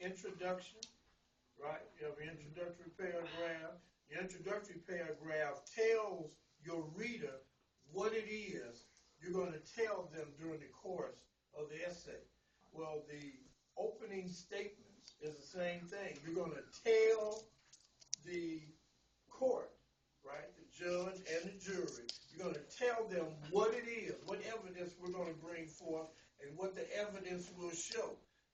introduction, right? You have an introductory paragraph. The introductory paragraph tells your reader what it is you're going to tell them during the course of the essay. Well, the opening statements is the same thing. You're going to tell the court, right, the judge and the jury, you're going to tell them what it is, what evidence we're going to bring forth, and what the evidence will show.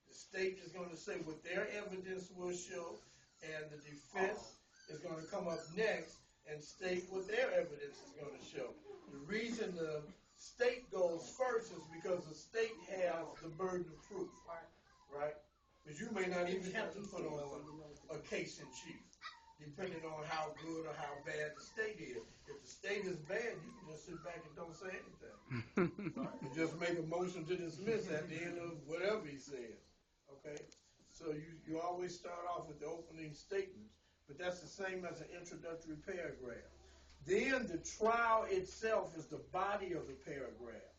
The state is going to say what their evidence will show, and the defense is going to come up next and state what their evidence is going to show. The reason the state goes first is because the state has the burden of proof, right? Because you may not even have to put on a case in chief, depending on how good or how bad the state is. If the state is bad, you can just sit back and don't say anything. Right? And just make a motion to dismiss at the end of whatever he says. Okay? So you always start off with the opening statements, but that's the same as an introductory paragraph. Then the trial itself is the body of the paragraph,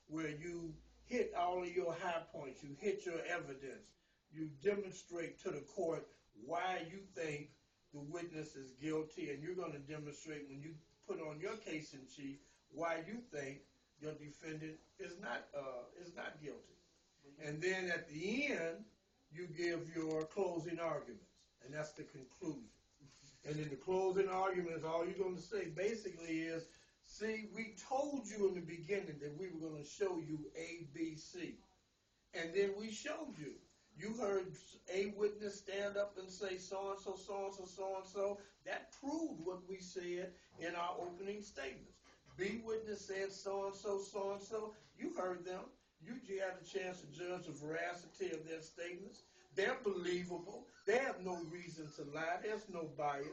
where you hit all of your high points, you hit your evidence, you demonstrate to the court why you think the witness is guilty, and you're going to demonstrate when you put on your case in chief why you think your defendant is not guilty. And then at the end, you give your closing arguments, and that's the conclusion. And in the closing arguments, all you're going to say basically is, see, we told you in the beginning that we were going to show you A, B, C. And then we showed you. You heard a witness stand up and say so-and-so, so-and-so, so-and-so. That proved what we said in our opening statements. B witness said so-and-so, so-and-so. You heard them. You had a chance to judge the veracity of their statements. They're believable. They have no reason to lie. There's no bias.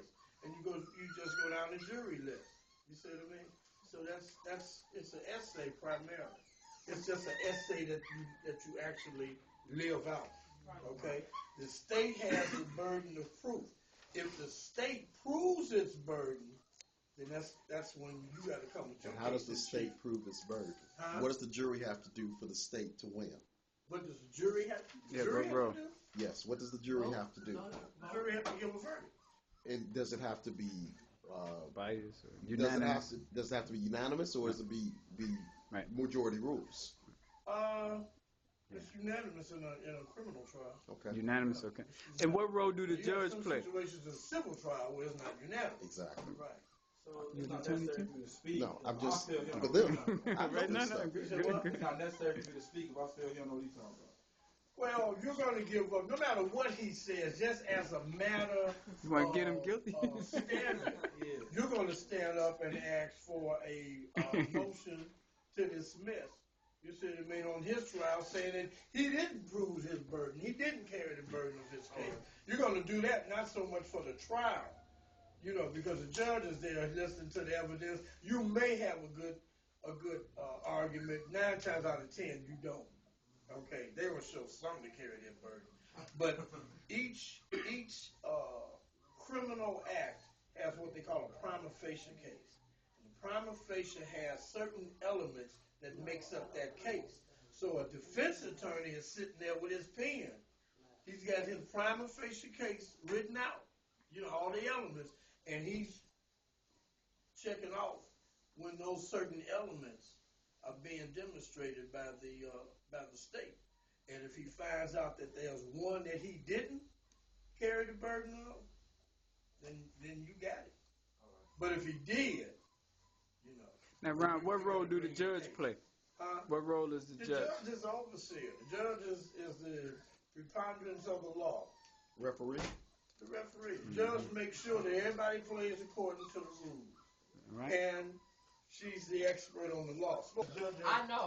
And you just go down the jury list. You see what I mean? So it's an essay primarily. It's just an essay that you actually live out. Okay? The state has the burden of proof. If the state proves its burden, then that's when you got to come with your And how does the state prove its burden? Huh? What does the jury have to do for the state to win? What does the jury have to do? Yes, what does the jury have to do? The jury have to give a verdict. And does it have to be bias or unanimous? Does it have to be unanimous, or does it be majority rules? It's unanimous in a criminal trial. Okay. Unanimous, okay. And what role do the judge play? Situations in a civil trial where it's not unanimous. Exactly. Right. So it's not necessary for me to speak. No, I'm just for for them. Right now, no, It's not necessary for me to speak if I still hear no details. Well, you're going to give up, no matter what he says, just as a matter you want to get him guilty? Standard, you're going to stand up and ask for a motion to dismiss. You see what I mean, on his trial, saying that he didn't prove his burden. He didn't carry the burden of his case. You're going to do that not so much for the trial, because the judge is there listening to the evidence. You may have a good argument. 9 times out of 10, you don't. Okay, they will show some to carry their burden. But each criminal act has what they call a prima facie case. And the prima facie has certain elements that makes up that case. So a defense attorney is sitting there with his pen. He's got his prima facie case written out, all the elements, and he's checking off when those certain elements are being demonstrated by the state. And if he finds out that there's one that he didn't carry the burden of, then you got it. But if he did, Now, Ron, what role do the judge play? What role is the judge? The judge is overseer. The judge is the preponderance of the law. Referee? The referee. The judge makes sure that everybody plays according to the rules. Right. And she's the expert on the law. I know.